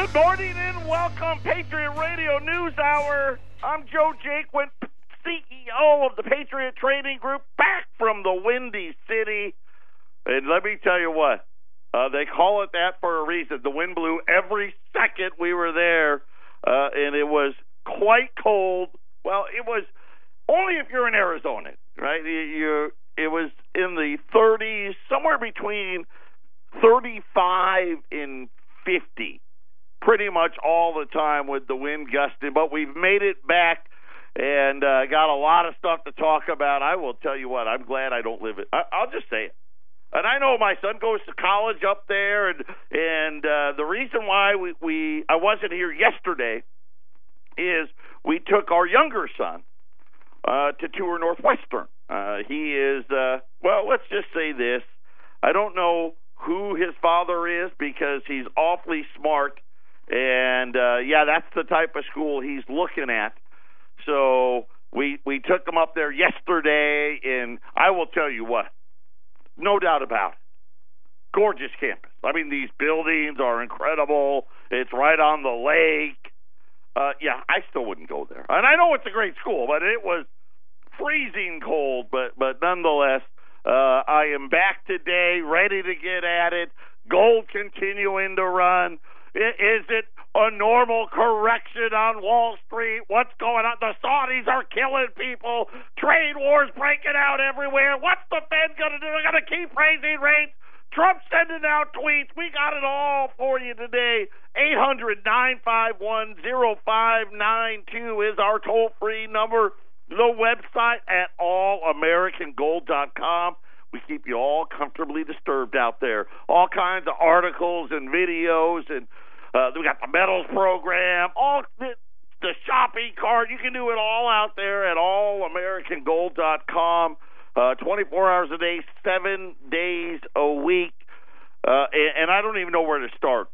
Good morning and welcome, Patriot Radio News Hour. I'm Joe Jaquint, CEO of the Patriot Trading Group, back from the Windy City. And let me tell you what, they call it that for a reason. The wind blew every second we were there, and it was quite cold. Well, it was only if you're in Arizona, right? It was in the 30s, somewhere between 35 and 50. Pretty much all the time with the wind gusting, but we've made it back and got a lot of stuff to talk about. I will tell you what, I'm glad I don't live it. I'll just say it. And I know my son goes to college up there, and the reason why I wasn't here yesterday is we took our younger son to tour Northwestern. He is, well, let's just say this. I don't know who his father is because he's awfully smart. And, yeah, that's the type of school he's looking at. So we took him up there yesterday, and I will tell you what, no doubt about it, gorgeous campus. I mean, these buildings are incredible. It's right on the lake. Yeah, I still wouldn't go there. And I know it's a great school, but it was freezing cold. But nonetheless, I am back today, ready to get at it. Gold continuing to run. Is it a normal correction on Wall Street? What's going on? The Saudis are killing people. Trade wars breaking out everywhere. What's the Fed going to do? They're going to keep raising rates. Trump sending out tweets. We got it all for you today. 800-951-0592 is our toll-free number. The website at allamericangold.com. We keep you all comfortably disturbed out there. All kinds of articles and videos, and we got the metals program, all the shopping cart. You can do it all out there at allamericangold.com, 24 hours a day, 7 days a week. And I don't even know where to start.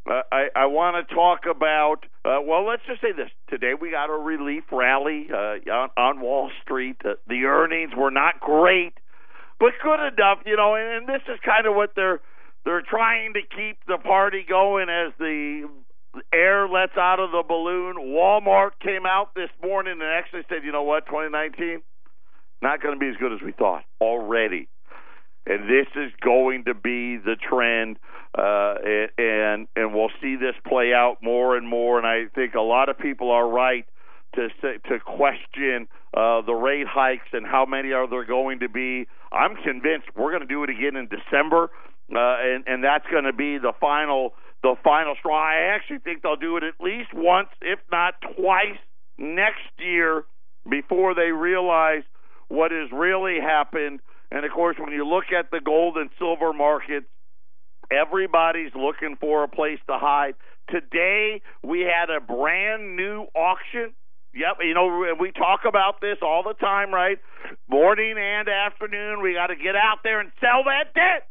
I want to talk about, well, let's just say this. Today we got a relief rally on Wall Street. The earnings were not great, but good enough, you know, and this is kind of what they're trying to keep the party going as the air lets out of the balloon. Walmart came out this morning and actually said, you know what, 2019, not going to be as good as we thought already. And this is going to be the trend, and we'll see this play out more and more. And I think a lot of people are right to question the rate hikes and how many are there going to be. I'm convinced we're going to do it again in December, and that's going to be the final straw. I actually think they'll do it at least once, if not twice, next year before they realize what has really happened. And, of course, when you look at the gold and silver markets, everybody's looking for a place to hide. Today we had a brand-new auction. Yep, you know, we talk about this all the time, right? Morning and afternoon, we got to get out there and sell that debt.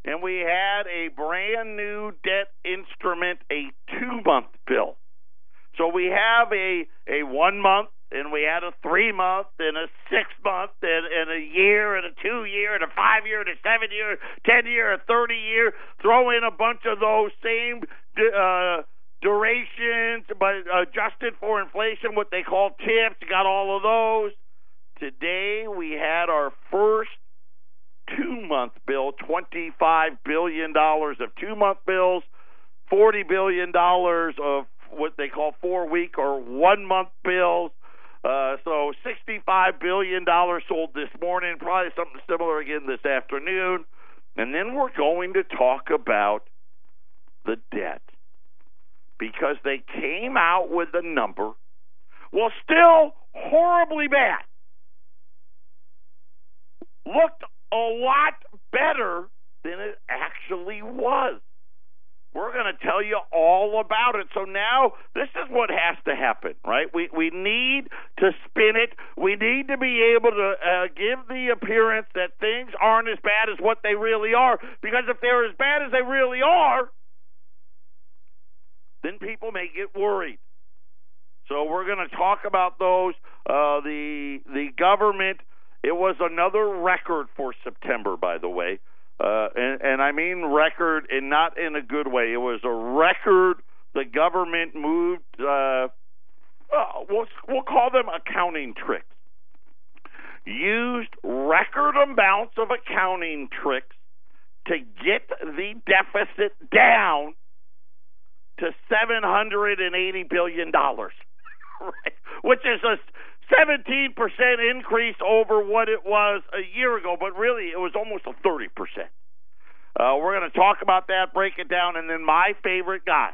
And we had a brand-new debt instrument, a 2-month bill. So we have a 1 month, and we had a 3-month, and a 6-month, and a year, and a 2-year, and a 5-year, and a 7-year, 10-year, a 30-year. Throw in a bunch of those same durations, but adjusted for inflation, what they call tips. Got all of those. Today we had our first 2-month bill, $25 billion of 2-month bills, $40 billion of what they call 4-week or 1-month bills. So $65 billion sold this morning, probably something similar again this afternoon. And then we're going to talk about the debt, because they came out with a number, well, still horribly bad. Looked a lot better than it actually was. We're going to tell you all about it. So now this is what has to happen, right? We need to spin it. We need to be able to give the appearance that things aren't as bad as what they really are. Because if they're as bad as they really are, then people may get worried. So we're going to talk about those. The government, it was another record for September, by the way. and I mean record, and not in a good way. It was a record. The government moved, we'll call them accounting tricks. Used record amounts of accounting tricks to get the deficit down to $780 billion, right? Which is a 17% increase over what it was a year ago, but really it was almost a 30%. We're going to talk about that, break it down, and then my favorite guy,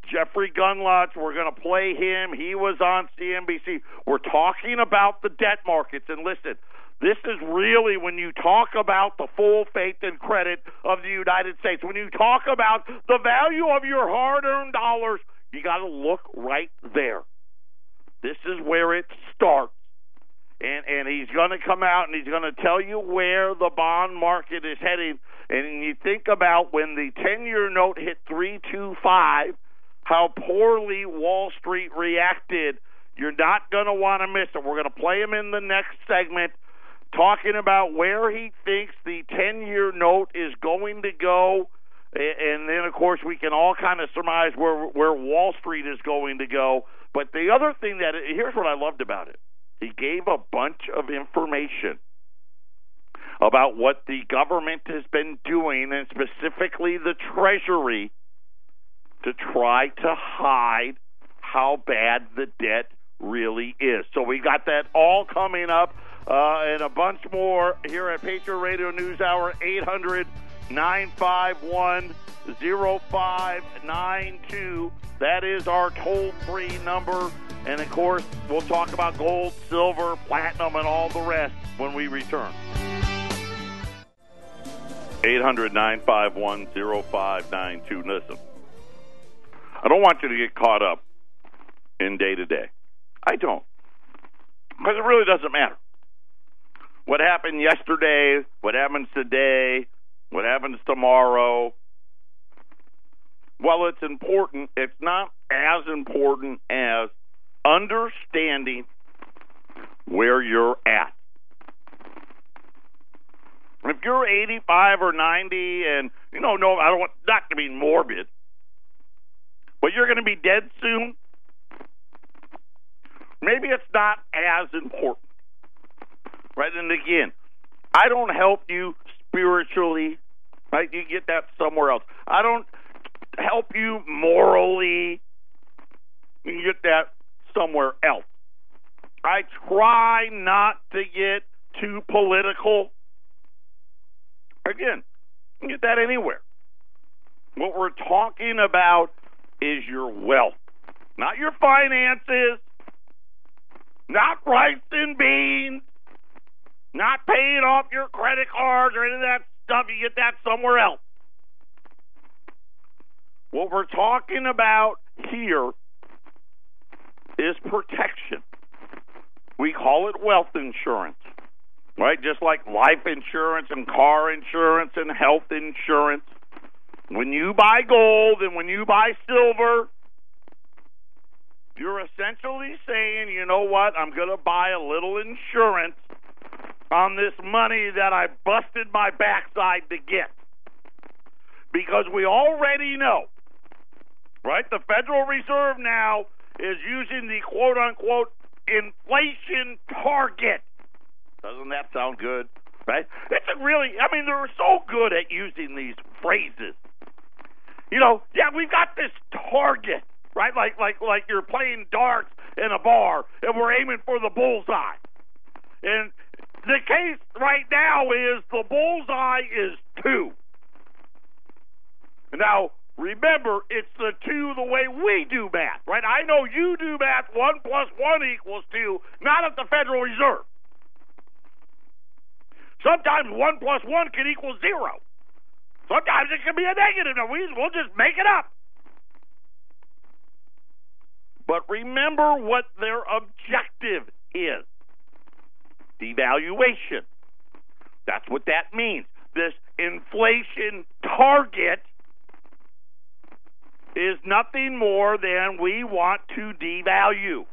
Jeffrey Gundlach, we're going to play him. He was on CNBC. We're talking about the debt markets, and listen, this is really when you talk about the full faith and credit of the United States. When you talk about the value of your hard-earned dollars, you got to look right there. This is where it starts. And he's going to come out and he's going to tell you where the bond market is heading. And you think about when the 10-year note hit 3.25, how poorly Wall Street reacted. You're not going to want to miss it. We're going to play him in the next segment, talking about where he thinks the 10-year note is going to go. And then, of course, we can all kind of surmise where Wall Street is going to go. But the other thing here's what I loved about it. He gave a bunch of information about what the government has been doing, and specifically the Treasury, to try to hide how bad the debt really is. So we got that all coming up and a bunch more here at Patriot Radio News Hour, 800-951-0592. That is our toll-free number. And, of course, we'll talk about gold, silver, platinum, and all the rest when we return. 800-951-0592. Listen, I don't want you to get caught up in day-to-day. I don't. Because it really doesn't matter. What happened yesterday, what happens today, what happens tomorrow. While it's important, it's not as important as understanding where you're at. If you're 85 or 90 and, no, I don't want not to be morbid, but you're going to be dead soon, maybe it's not as important. Right? And again, I don't help you spiritually, right? You get that somewhere else. I don't help you morally. You get that somewhere else. I try not to get too political. Again, you get that anywhere. What we're talking about is your wealth, not your finances, not rice and beans, not paying off your credit cards or any of that stuff. You get that somewhere else. What we're talking about here is protection. We call it wealth insurance, right? Just like life insurance and car insurance and health insurance. When you buy gold and when you buy silver, you're essentially saying, you know what, I'm going to buy a little insurance on this money that I busted my backside to get. Because we already know, right, the Federal Reserve now is using the quote-unquote inflation target. Doesn't that sound good, right? It's a really, they're so good at using these phrases. We've got this target, right? Like you're playing darts in a bar and we're aiming for the bullseye. And the case right now is the bullseye is 2. Now, remember, it's the 2 the way we do math, right? I know you do math, 1 plus 1 equals 2, not at the Federal Reserve. Sometimes 1 plus 1 can equal 0. Sometimes it can be a negative number. We'll just make it up. But remember what their objective is. Devaluation. That's what that means. This inflation target is nothing more than we want to devalue.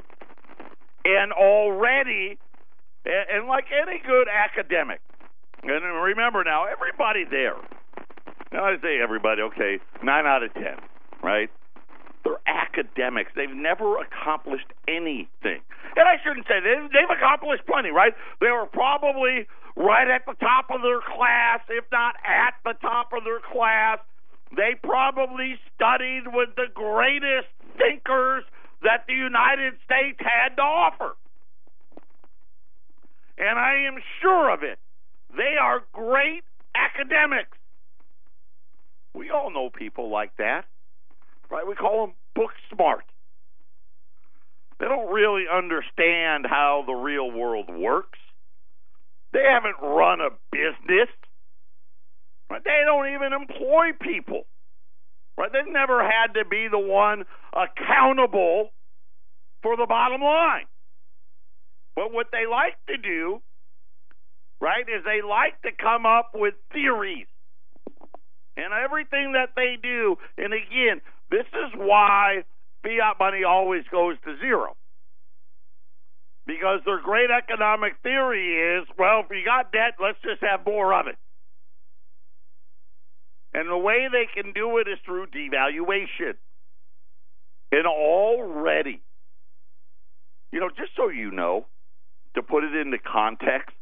And already, and like any good academic, And remember now, everybody there, now I say everybody, okay, 9 out of 10, right? They're academics. They've never accomplished anything. And I shouldn't say they've accomplished plenty, right? They were probably right at the top of their class, if not at the top of their class. They probably studied with the greatest thinkers that the United States had to offer. And I am sure of it. They are great academics. We all know people like that, right? We call them book smart. They don't really understand how the real world works. They haven't run a business. Right? They don't even employ people. Right? They've never had to be the one accountable for the bottom line. But what they like to do, right, is they like to come up with theories. And everything that they do, and again, this is why fiat money always goes to zero. Because their great economic theory is, well, if you got debt, let's just have more of it. And the way they can do it is through devaluation. And already, just so you know, to put it into context,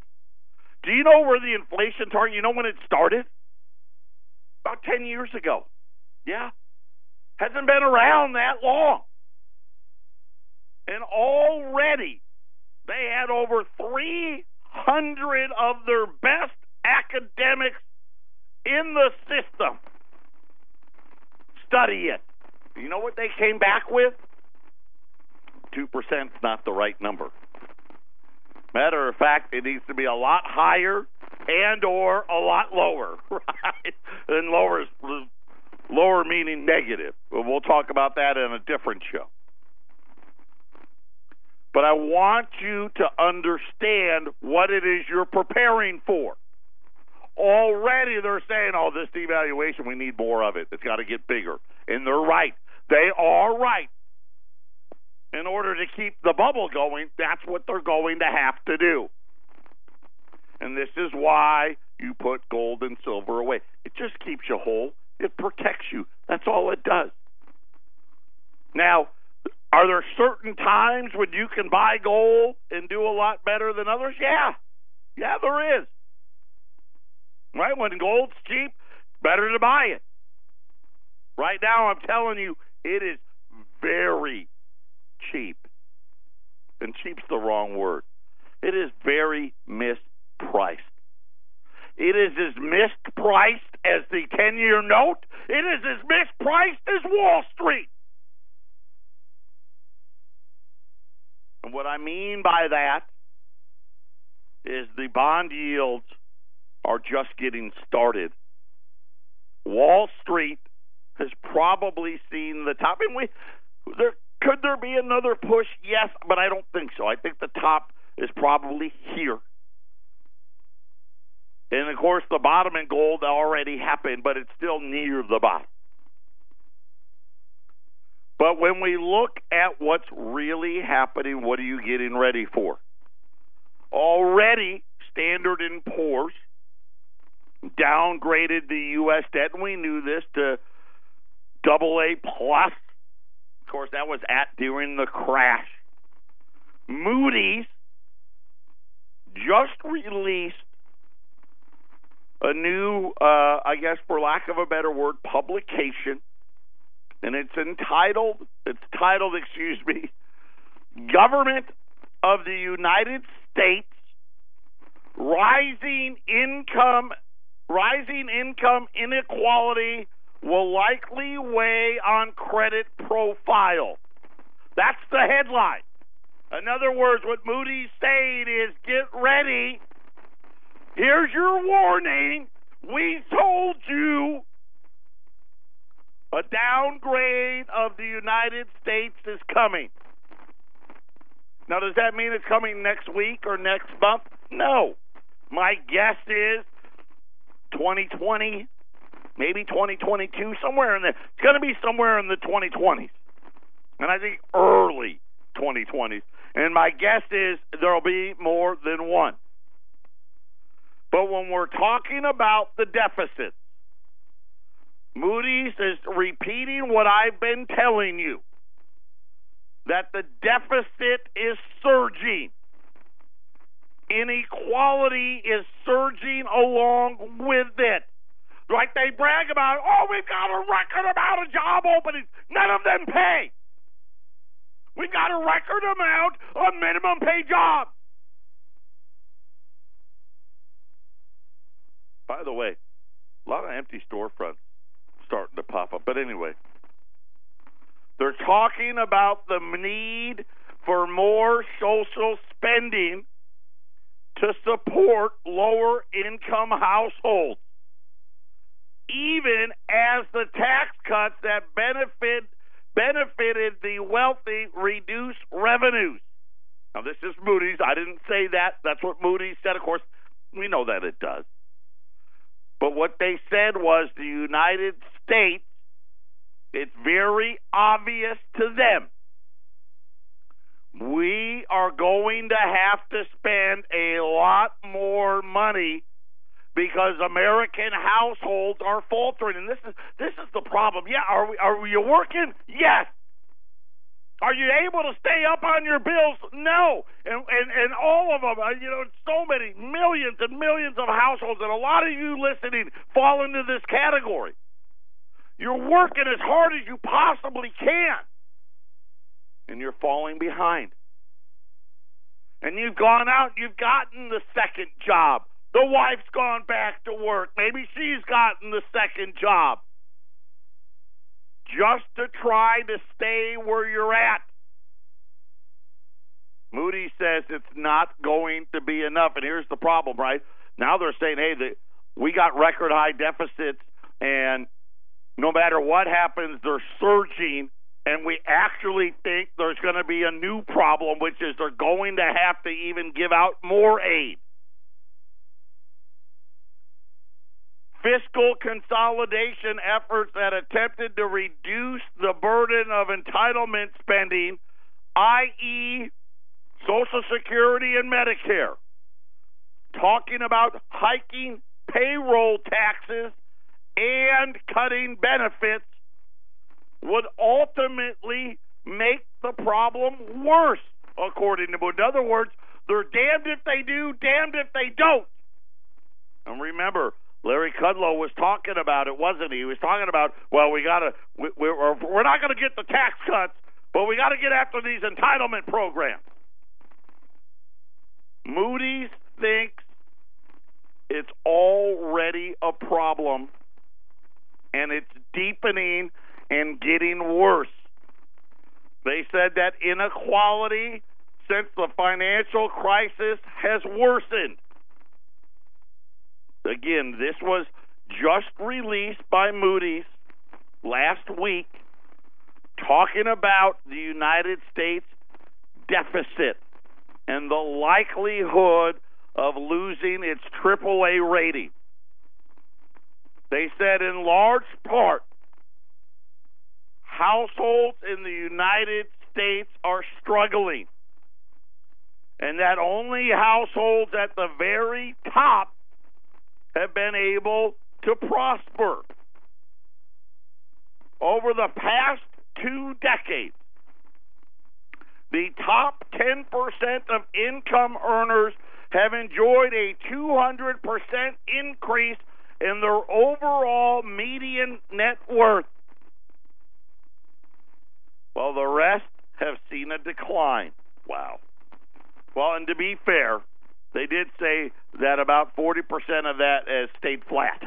do you know where the inflation target, when it started? About 10 years ago. Yeah. Hasn't been around that long. And already they had over 300 of their best academics in the system study it. You know what they came back with? 2% is not the right number. Matter of fact, it needs to be a lot higher and or a lot lower, right? And lower meaning negative. But we'll talk about that in a different show. But I want you to understand what it is you're preparing for. Already they're saying, this devaluation, we need more of it. It's got to get bigger. And they're right. They are right. In order to keep the bubble going, that's what they're going to have to do. And this is why you put gold and silver away. It just keeps you whole. It protects you. That's all it does. Now, are there certain times when you can buy gold and do a lot better than others? Yeah. Yeah, there is. Right? When gold's cheap, better to buy it. Right now, I'm telling you, it is very cheap. And cheap's the wrong word. It is very mispriced. It is as mispriced as the 10-year note. It is as mispriced as Wall Street. And what I mean by that is the bond yields are just getting started. Wall Street has probably seen the top. And could there be another push? Yes, but I don't think so. I think the top is probably here. And, of course, the bottom in gold already happened, but it's still near the bottom. But when we look at what's really happening, what are you getting ready for? Already, Standard & Poor's downgraded the U.S. debt, and we knew this, to AA+. Of course, that was during the crash. Moody's just released a new, I guess for lack of a better word, publication, and it's titled, Government of the United States, Rising income inequality will likely weigh on credit profile. That's the headline. In other words, what Moody's saying is, get ready. Here's your warning. We told you. A downgrade of the United States is coming. Now, does that mean it's coming next week or next month? No. My guess is 2020, maybe 2022, somewhere in there. It's going to be somewhere in the 2020s. And I think early 2020s. And my guess is there will be more than one. But when we're talking about the deficit, Moody's is repeating what I've been telling you, that the deficit is surging. Inequality is surging along with it. Like they brag about, oh, we've got a record amount of job openings. None of them pay. We've got a record amount of minimum pay jobs. By the way, a lot of empty storefronts starting to pop up. But anyway, they're talking about the need for more social spending to support lower income households, even as the tax cuts that benefited the wealthy reduce revenues. Now, this is Moody's. I didn't say that. That's what Moody's said. Of course, we know that it does. But what they said was the United States, it's very obvious to them, we are going to have to spend a lot more money because American households are faltering. And this is the problem. Yeah, are you working? Yes. Are you able to stay up on your bills? No. And all of them, so many, millions and millions of households, and a lot of you listening fall into this category. You're working as hard as you possibly can, and you're falling behind. And you've gone out, you've gotten the second job. The wife's gone back to work. Maybe she's gotten the second job, just to try to stay where you're at. Moody says it's not going to be enough. And here's the problem, right? Now they're saying, hey, we got record high deficits, and no matter what happens, they're surging. And we actually think there's going to be a new problem, which is they're going to have to even give out more aid. Fiscal consolidation efforts that attempted to reduce the burden of entitlement spending, i.e., Social Security and Medicare, talking about hiking payroll taxes and cutting benefits, would ultimately make the problem worse, according to Moody. In other words, they're damned if they do, damned if they don't. And remember, Larry Kudlow was talking about it, wasn't he? He was talking about, well, we're not going to get the tax cuts, but we got to get after these entitlement programs. Moody's thinks it's already a problem, and it's deepening and getting worse. They said that inequality since the financial crisis has worsened. Again, this was just released by Moody's last week, talking about the United States deficit and the likelihood of losing its AAA rating. They said in large part, households in the United States are struggling, and that only households at the very top have been able to prosper. Over the past 2 decades, the top 10% of income earners have enjoyed a 200% increase in their overall median net worth, while the rest have seen a decline. Wow. Well, and to be fair, they did say that about 40% of that has stayed flat.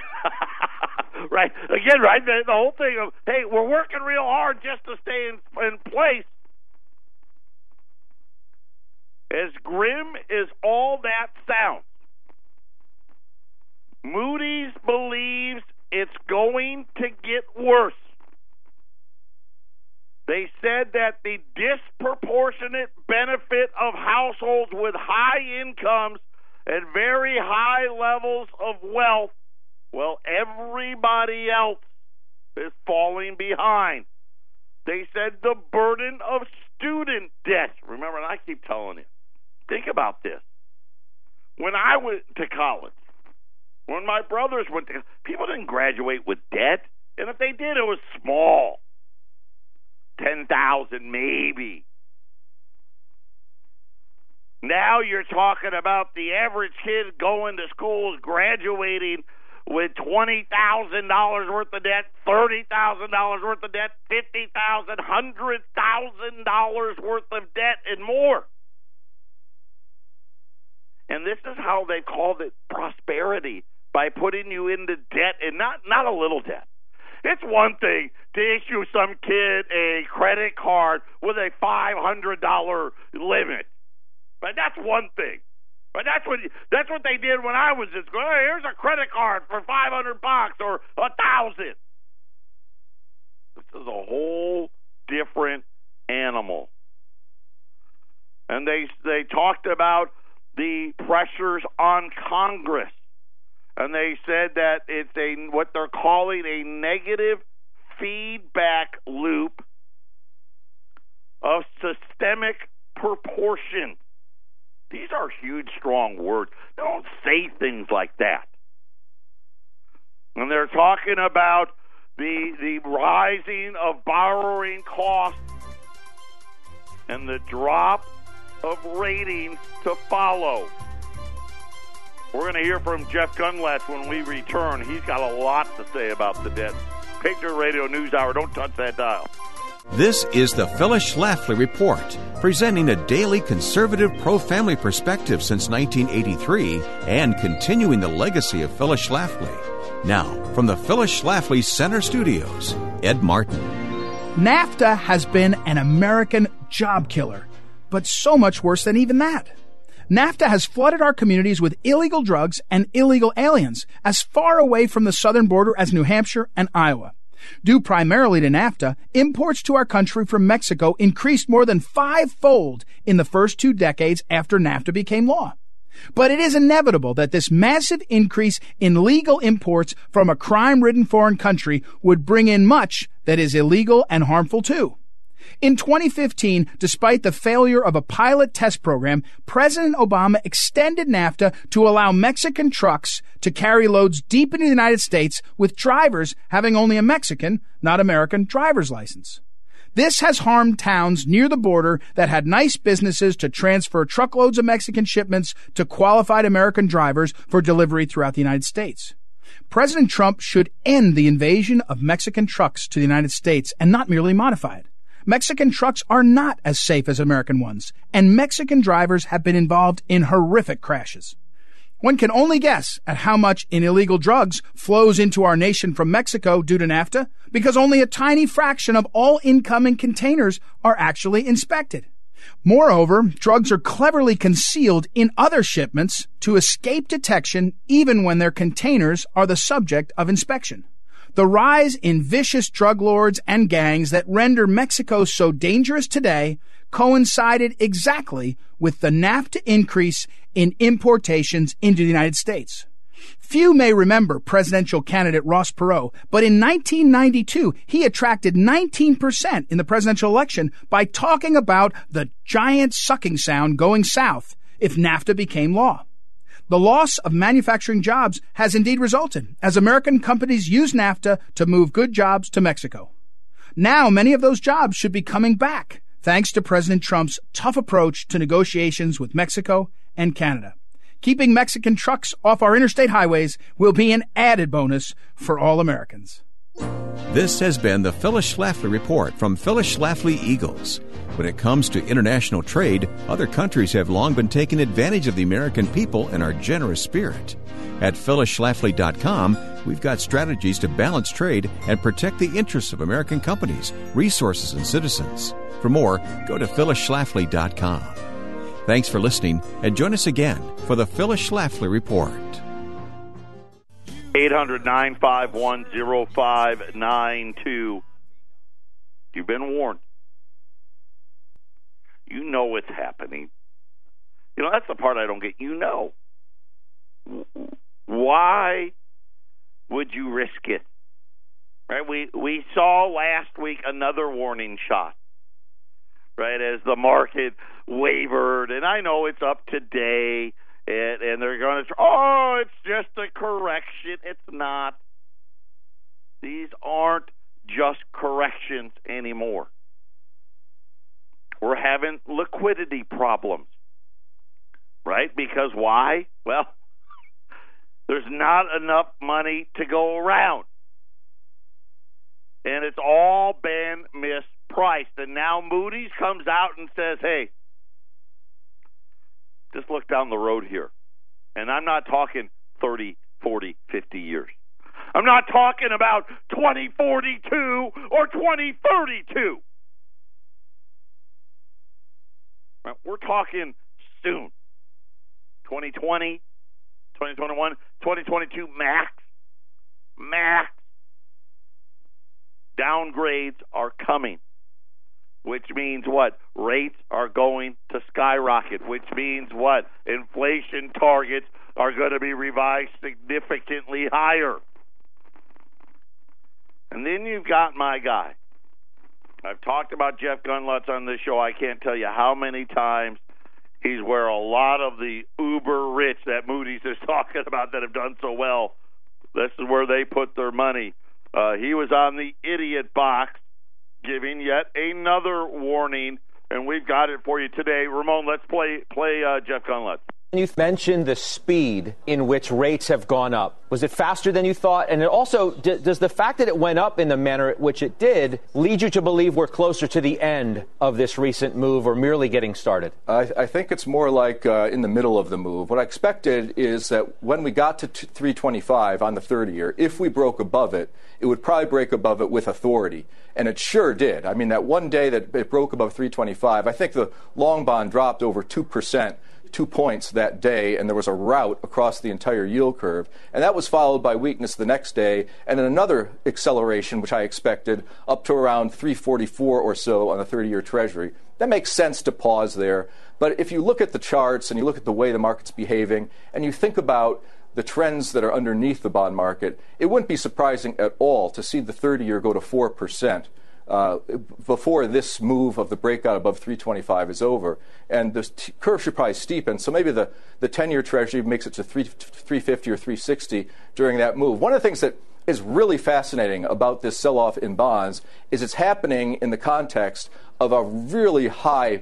Right? Again, right? The whole thing of, hey, we're working real hard just to stay in place. As grim as all that sounds, Moody's believes it's going to get worse. They said that the disproportionate benefit of households with high incomes and very high levels of wealth, well, everybody else is falling behind. They said the burden of student debt. Remember, and I keep telling you, think about this. When I went to college, When my brothers went to, people didn't graduate with debt, and if they did, it was small. 10,000 maybe. Now you're talking about the average kid going to schools graduating with $20,000 worth of debt, $30,000 worth of debt, $50,000, $100,000 worth of debt, and more. And this is how they called it prosperity, by putting you into debt, and not a little debt. It's one thing to issue some kid a credit card with a $500 limit, but that's one thing. But that's what they did when I was in school. Hey, here's a credit card for $500 or $1,000. This is a whole different animal. And they talked about the pressures on Congress. And they said that it's what they're calling a negative feedback loop of systemic proportion. These are huge, strong words. Don't say things like that. And they're talking about the rising of borrowing costs and the drop of ratings to follow. We're going to hear from Jeff Gundlach when we return. He's got a lot to say about the debt. Patriot Radio News Hour. Don't touch that dial. This is the Phyllis Schlafly Report, presenting a daily conservative pro-family perspective since 1983 and continuing the legacy of Phyllis Schlafly. Now, from the Phyllis Schlafly Center Studios, Ed Martin. NAFTA has been an American job killer, but so much worse than even that. NAFTA has flooded our communities with illegal drugs and illegal aliens as far away from the southern border as New Hampshire and Iowa. Due primarily to NAFTA, imports to our country from Mexico increased more than 5-fold in the first 2 decades after NAFTA became law. But it is inevitable that this massive increase in legal imports from a crime-ridden foreign country would bring in much that is illegal and harmful too. In 2015, despite the failure of a pilot test program, President Obama extended NAFTA to allow Mexican trucks to carry loads deep into the United States with drivers having only a Mexican, not American, driver's license. This has harmed towns near the border that had nice businesses to transfer truckloads of Mexican shipments to qualified American drivers for delivery throughout the United States. President Trump should end the invasion of Mexican trucks to the United States and not merely modify it. Mexican trucks are not as safe as American ones, and Mexican drivers have been involved in horrific crashes. One can only guess at how much in illegal drugs flows into our nation from Mexico due to NAFTA, because only a tiny fraction of all incoming containers are actually inspected. Moreover, drugs are cleverly concealed in other shipments to escape detection even when their containers are the subject of inspection. The rise in vicious drug lords and gangs that render Mexico so dangerous today coincided exactly with the NAFTA increase in importations into the United States. Few may remember presidential candidate Ross Perot, but in 1992, he attracted 19% in the presidential election by talking about the giant sucking sound going south if NAFTA became law. The loss of manufacturing jobs has indeed resulted, as American companies use NAFTA to move good jobs to Mexico. Now, many of those jobs should be coming back, thanks to President Trump's tough approach to negotiations with Mexico and Canada. Keeping Mexican trucks off our interstate highways will be an added bonus for all Americans. This has been the Phyllis Schlafly Report from Phyllis Schlafly Eagles. When it comes to international trade, other countries have long been taking advantage of the American people and our generous spirit. At phyllisschlafly.com, we've got strategies to balance trade and protect the interests of American companies, resources, and citizens. For more, go to phyllisschlafly.com. Thanks for listening, and join us again for the Phyllis Schlafly Report. 800-951-0592. You've been warned. You know what's happening. You know, that's the part I don't get. You know. Why would you risk it? Right? We saw last week another warning shot, right, as the market wavered. And I know it's up today, And they're going to, oh, it's just a correction. It's not. These aren't just corrections anymore. We're having liquidity problems, right? Because why? Well, there's not enough money to go around. And it's all been mispriced. And now Moody's comes out and says, hey, just look down the road here. And I'm not talking 30, 40, 50 years. I'm not talking about 2042 or 2032. We're talking soon. 2020, 2021, 2022 max. Max. Downgrades are coming. Which means what? Rates are going to skyrocket. Which means what? Inflation targets are going to be revised significantly higher. And then you've got my guy. I've talked about Jeff Gundlach on this show. I can't tell you how many times he's where a lot of the uber rich that Moody's is talking about that have done so well. This is where they put their money. He was on the idiot box, giving yet another warning, and we've got it for you today. Ramon, let's play Jeff Gundlach. You mentioned the speed in which rates have gone up. Was it faster than you thought? And it also, does the fact that it went up in the manner at which it did lead you to believe we're closer to the end of this recent move or merely getting started? I think it's more like in the middle of the move. What I expected is that when we got to 325 on the 30-year, if we broke above it, it would probably break above it with authority. And it sure did. I mean, that one day that it broke above 325, I think the long bond dropped over 2%. 2 points that day, and there was a rout across the entire yield curve. And that was followed by weakness the next day, and then another acceleration, which I expected, up to around 344 or so on the 30-year Treasury. That makes sense to pause there. But if you look at the charts and you look at the way the market's behaving, and you think about the trends that are underneath the bond market, it wouldn't be surprising at all to see the 30-year go to 4%. Before this move of the breakout above 325 is over. And the curve should probably steepen. So maybe the 10-year Treasury makes it to 350 or 360 during that move. One of the things that is really fascinating about this sell-off in bonds is it's happening in the context of a really high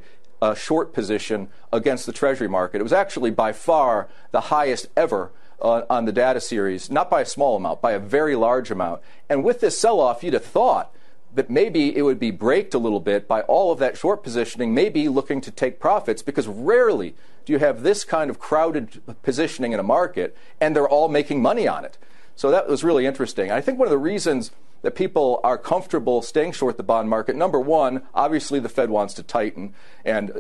short position against the Treasury market. It was actually by far the highest ever on the data series, not by a small amount, by a very large amount. And with this sell-off, you'd have thought that maybe it would be braked a little bit by all of that short positioning, maybe looking to take profits, because rarely do you have this kind of crowded positioning in a market, and they're all making money on it. So that was really interesting. I think one of the reasons that people are comfortable staying short the bond market, number one, obviously the Fed wants to tighten, and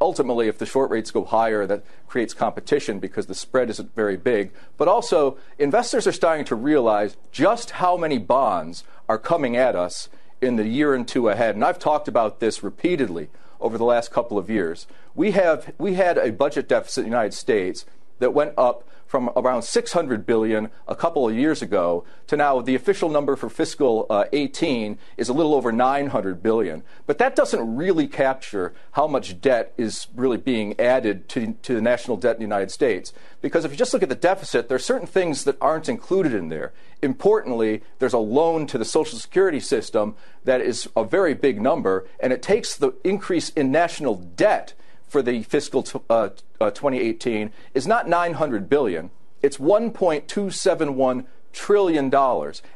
ultimately if the short rates go higher, that creates competition because the spread isn't very big. But also, investors are starting to realize just how many bonds are coming at us in the year and two ahead. And I've talked about this repeatedly over the last couple of years. We had a budget deficit in the United States that went up from around $600 billion a couple of years ago to now the official number for fiscal 18 is a little over $900 billion. But that doesn't really capture how much debt is really being added to the national debt in the United States. Because if you just look at the deficit, there are certain things that aren't included in there. Importantly, there's a loan to the Social Security system that is a very big number, and it takes the increase in national debt for the fiscal 2018 is not $900 billion. It's $1.271 trillion.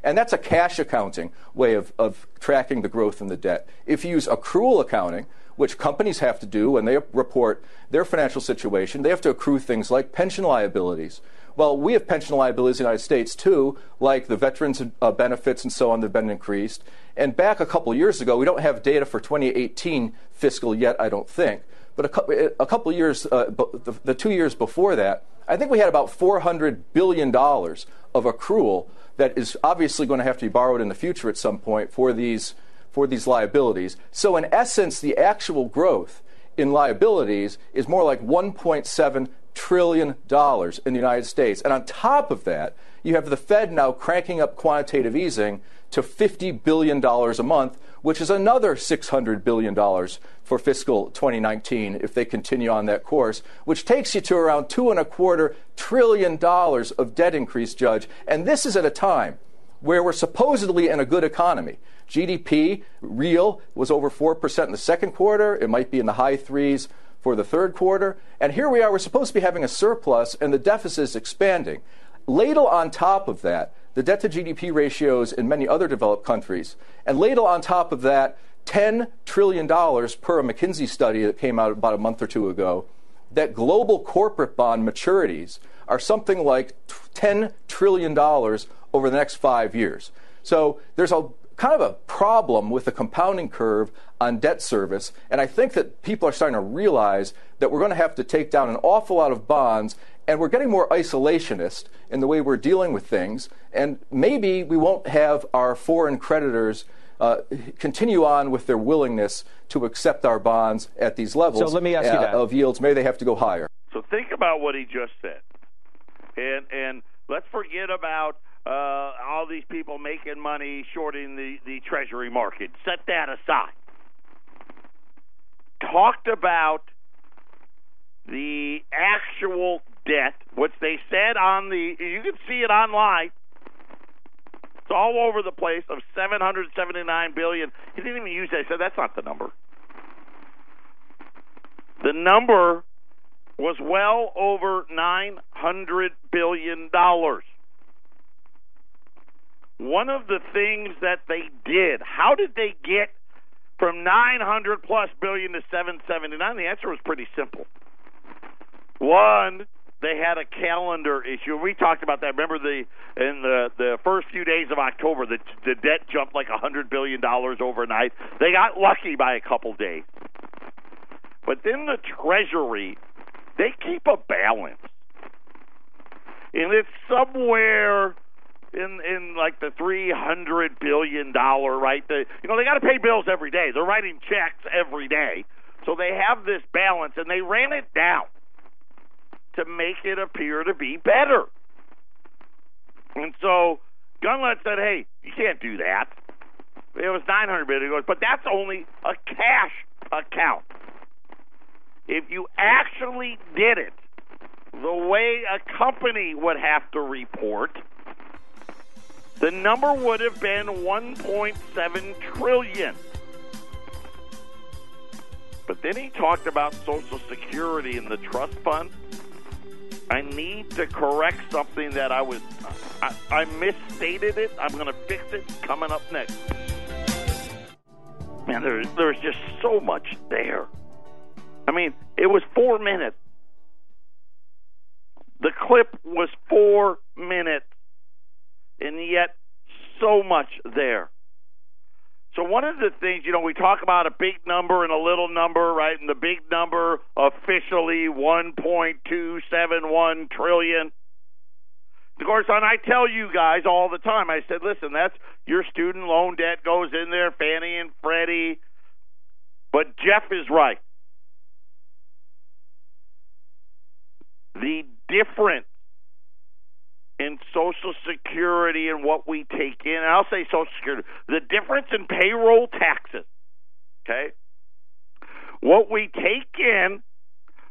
And that's a cash accounting way of tracking the growth in the debt. If you use accrual accounting, which companies have to do when they report their financial situation, they have to accrue things like pension liabilities. Well, we have pension liabilities in the United States, too, like the veterans benefits and so on that have been increased. And back a couple of years ago, we don't have data for 2018 fiscal yet, I don't think. But a couple of years, the 2 years before that, I think we had about $400 billion of accrual that is obviously going to have to be borrowed in the future at some point for these liabilities. So in essence, the actual growth in liabilities is more like $1.7 trillion in the United States. And on top of that, You have the Fed now cranking up quantitative easing to $50 billion a month, which is another $600 billion for fiscal 2019 if they continue on that course, which takes you to around $2.25 trillion of debt increase, Judge. And this is at a time where we're supposedly in a good economy. GDP, real, was over 4% in the second quarter. It might be in the high threes for the third quarter. And here we are, we're supposed to be having a surplus, and the deficit is expanding. Ladle on top of that, the debt-to-GDP ratios in many other developed countries, and ladle on top of that $10 trillion per a McKinsey study that came out about a month or two ago, that global corporate bond maturities are something like $10 trillion over the next 5 years. So there's a kind of a problem with the compounding curve on debt service, and I think that people are starting to realize that we're going to have to take down an awful lot of bonds, and we're getting more isolationist in the way we're dealing with things, and maybe we won't have our foreign creditors continue on with their willingness to accept our bonds at these levels. So let me ask you that. Of yields. Maybe they have to go higher. So think about what he just said, and let's forget about all these people making money shorting the Treasury market. Set that aside. Talked about the actual debt, which they said you can see it online. It's all over the place, of $779 billion. He didn't even use that. He said that's not the number. The number was well over $900 billion. One of the things that they did, how did they get from 900 plus billion to 779? The answer was pretty simple. One, they had a calendar issue. We talked about that. Remember in the first few days of October, the debt jumped like $100 billion overnight. They got lucky by a couple days. But then the Treasury, they keep a balance. And it's somewhere in like the $300 billion, right? They got to pay bills every day. They're writing checks every day. So they have this balance, and they ran it down to make it appear to be better. And so Gundlach said, hey, you can't do that. It was $900 billion. He goes, but that's only a cash account. If you actually did it the way a company would have to report, the number would have been $1.7 trillion. But then he talked about Social Security and the trust fund. I need to correct something that I misstated it. I'm going to fix it coming up next. Man, there's just so much there. I mean, it was 4 minutes. The clip was 4 minutes, and yet so much there. So one of the things, we talk about a big number and a little number, right? And the big number officially $1.271 trillion. Of course, and I tell you guys all the time, I said, listen, that's your student loan debt goes in there, Fannie and Freddie. But Jeff is right. The difference in Social Security and what we take in, and I'll say Social Security, the difference in payroll taxes, okay? What we take in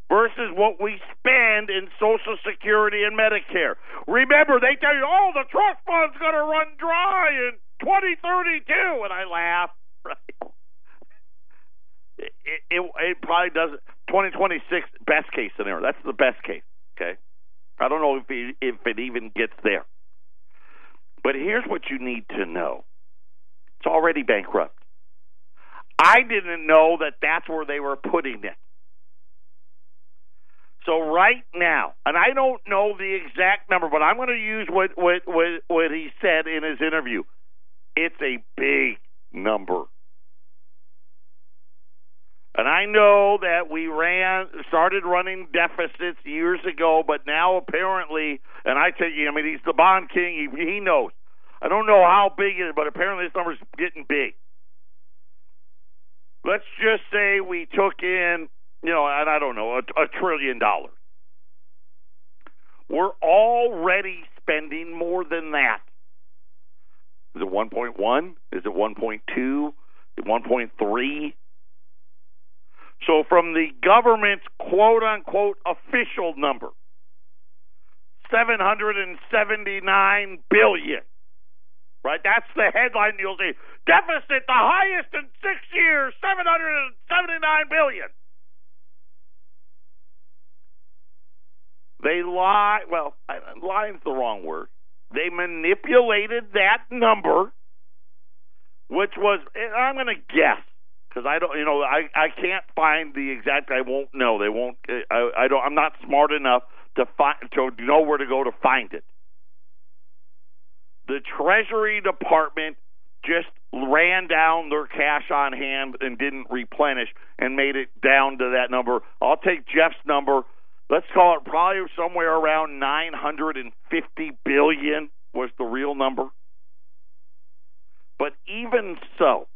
versus what we spend in Social Security and Medicare. Remember, they tell you, the trust fund's going to run dry in 2032, and I laugh, right? It probably doesn't. 2026, best case scenario. That's the best case, okay? I don't know if it even gets there. But here's what you need to know. It's already bankrupt. I didn't know that that's where they were putting it. So right now, and I don't know the exact number, but I'm going to use what he said in his interview. It's a big number. And I know that we started running deficits years ago, but now apparently, and I tell you, he's the bond king. He knows. I don't know how big it is, but apparently this number's getting big. Let's just say we took in, and I don't know, $1 trillion. We're already spending more than that. Is it 1.1? Is it 1.2? Is it 1.3? So from the government's quote-unquote official number, $779 billion. Right? That's the headline you'll see. Deficit, the highest in 6 years, $779 billion. They lie. Well, lying's the wrong word. They manipulated that number, which was, I'm going to guess, because I don't, I can't find the exact. I won't know. They won't. I don't. I'm not smart enough to know where to go to find it. The Treasury Department just ran down their cash on hand and didn't replenish and made it down to that number. I'll take Jeff's number. Let's call it probably somewhere around $950 billion was the real number. But even so,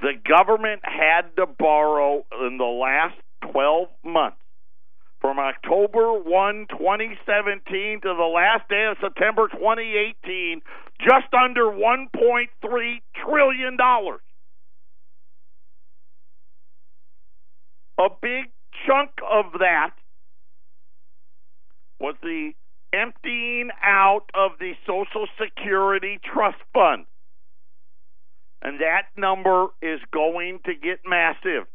the government had to borrow in the last 12 months, from October 1, 2017 to the last day of September 2018, just under $1.3 trillion. A big chunk of that was the emptying out of the Social Security Trust Fund. And that number is going to get massive.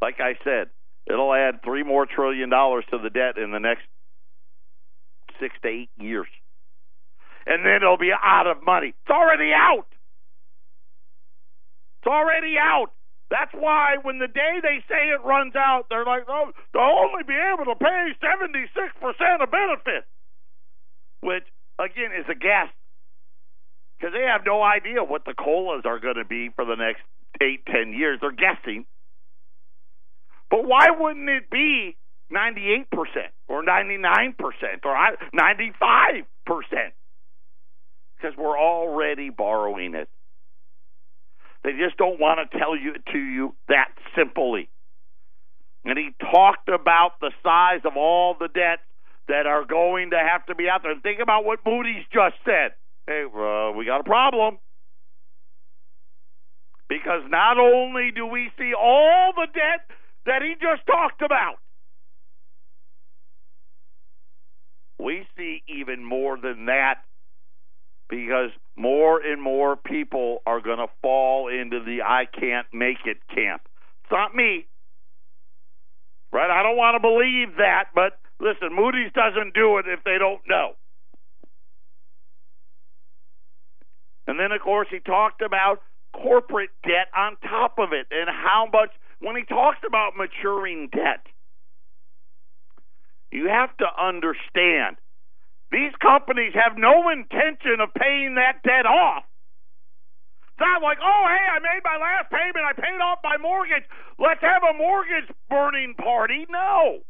Like I said, it'll add $3 more trillion to the debt in the next 6 to 8 years. And then it'll be out of money. It's already out. It's already out. That's why when the day they say it runs out, they're like, oh, they'll only be able to pay 76% of benefits, which, again, is a guess, because they have no idea what the COLAs are going to be for the next 8-10 years. They're guessing. But why wouldn't it be 98% or 99% or 95%? Because we're already borrowing it. They just don't want to tell you to you that simply. And he talked about the size of all the debts that are going to have to be out there. And think about what Moody's just said. Hey, we got a problem. Because not only do we see all the debt that he just talked about, we see even more than that, because more and more people are going to fall into the I can't make it camp. It's not me. Right? I don't want to believe that, but listen, Moody's doesn't do it if they don't know. And then, of course, he talked about corporate debt on top of it, and how much, when he talks about maturing debt, you have to understand, these companies have no intention of paying that debt off. It's not like, oh, hey, I made my last payment, I paid off my mortgage, let's have a mortgage burning party. No.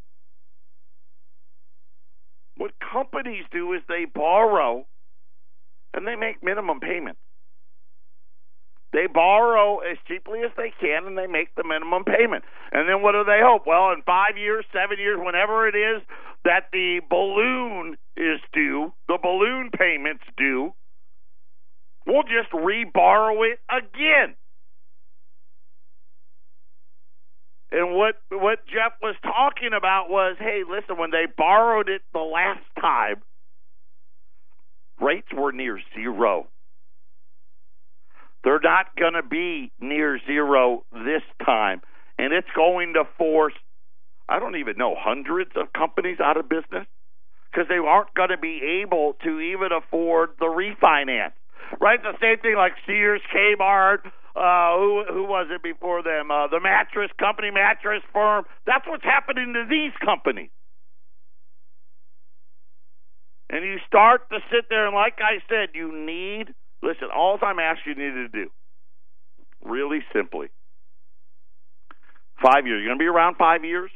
What companies do is they borrow and they make minimum payments. They borrow as cheaply as they can, and they make the minimum payment. And then what do they hope? Well, in 5 years, 7 years, whenever it is that the balloon is due, the balloon payment's due, we'll just re-borrow it again. And what Jeff was talking about was, hey, listen, when they borrowed it the last time, rates were near zero. They're not going to be near zero this time. And it's going to force, I don't even know, hundreds of companies out of business, because they aren't going to be able to even afford the refinance. Right? The same thing like Sears, Kmart, who was it before them? The mattress company, mattress firm. That's what's happening to these companies. And you start to sit there, and like I said, you need, listen, all I'm asking you to do, really simply, 5 years. You're going to be around 5 years?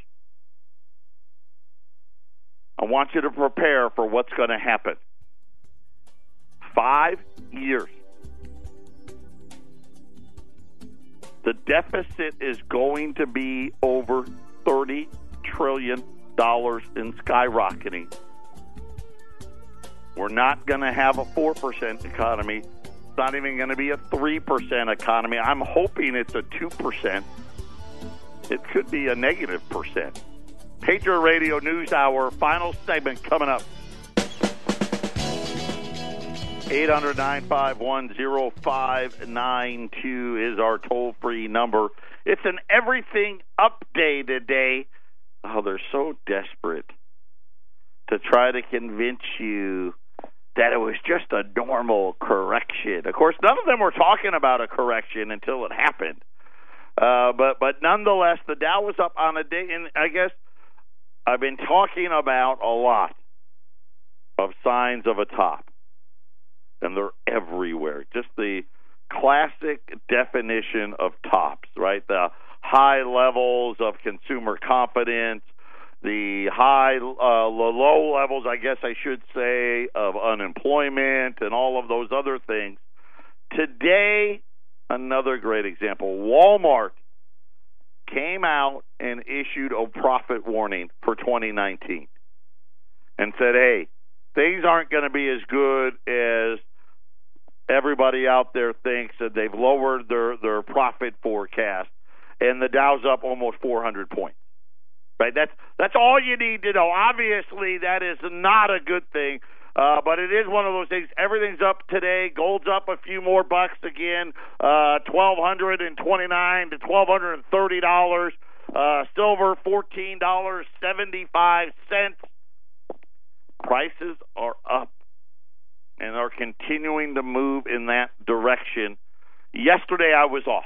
I want you to prepare for what's going to happen. 5 years. The deficit is going to be over $30 trillion in skyrocketing We're not going to have a 4% economy. It's not even going to be a 3% economy. I'm hoping it's a 2%. It could be a negative percent. Patriot Radio News Hour, final segment coming up. 800-951-0592 is our toll-free number. It's an everything update today. Oh, they're so desperate to try to convince you that it was just a normal correction. Of course, none of them were talking about a correction until it happened. But nonetheless, the Dow was up on a day, and I guess I've been talking about a lot of signs of a top, and they're everywhere. Just the classic definition of tops, right? The high levels of consumer confidence, the low levels, I guess I should say, of unemployment and all of those other things. Today, another great example. Walmart came out and issued a profit warning for 2019 and said, hey, things aren't going to be as good as everybody out there thinks, that they've lowered their profit forecast, and the Dow's up almost 400 points. Right? That's all you need to know. Obviously, that is not a good thing, but it is one of those things. Everything's up today. Gold's up a few more bucks again, $1,229 to $1,230. Silver, $14.75. Prices are up and are continuing to move in that direction. Yesterday I was off,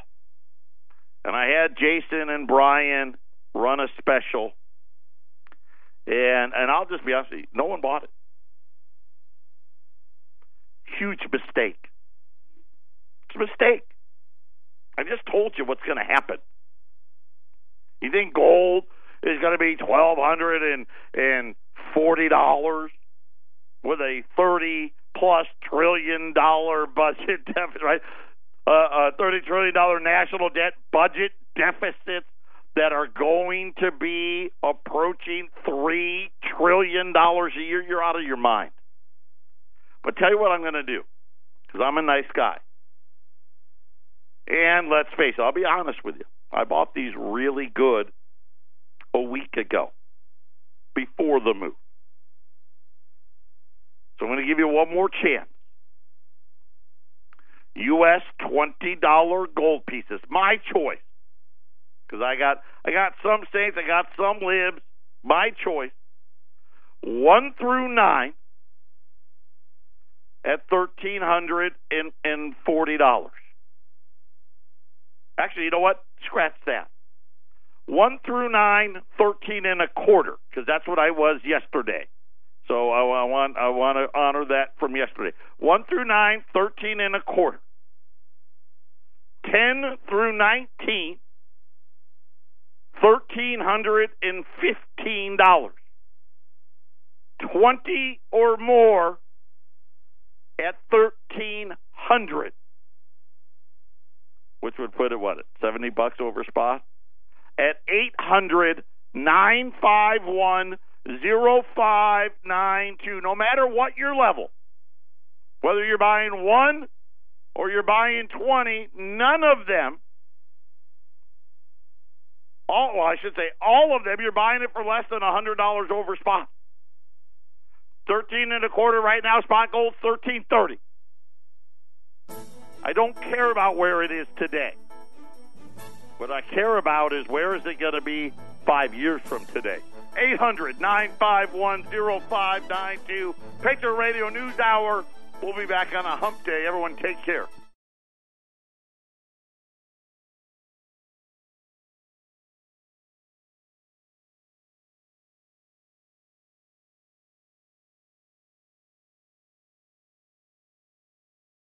and I had Jason and Brian run a special, and I'll just be honest with you, no one bought it. Huge mistake. It's a mistake. I just told you what's going to happen. You think gold is going to be $1,240 with a $30+ trillion budget deficit, right? $30 trillion national debt budget deficits that are going to be approaching $3 trillion a year? You're out of your mind. But tell you what I'm going to do, because I'm a nice guy. And let's face it, I'll be honest with you. I bought these really good a week ago, before the move. So I'm going to give you one more chance. U.S. $20 gold pieces, my choice. Because I got some Saints, I got some Libs, my choice. 1 through 9 at $1,340. Actually, you know what? Scratch that. 1 through 9, 13 and a quarter, because that's what I was yesterday. So I want to honor that from yesterday. 1 through 9, 13 and a quarter. 10 through 19, $1,315. 20 or more at $1,300, which would put it what, at $70 over spot? At 800-951-0592. No matter what your level, whether you're buying 1 or you're buying 20, none of them, all of them, you're buying it for less than $100 over spot. 13 and a quarter right now, spot gold $1,330. I don't care about where it is today. What I care about is where is it going to be 5 years from today. 800-951-0592. Patriot Radio News Hour. We'll be back on a hump day. Everyone take care.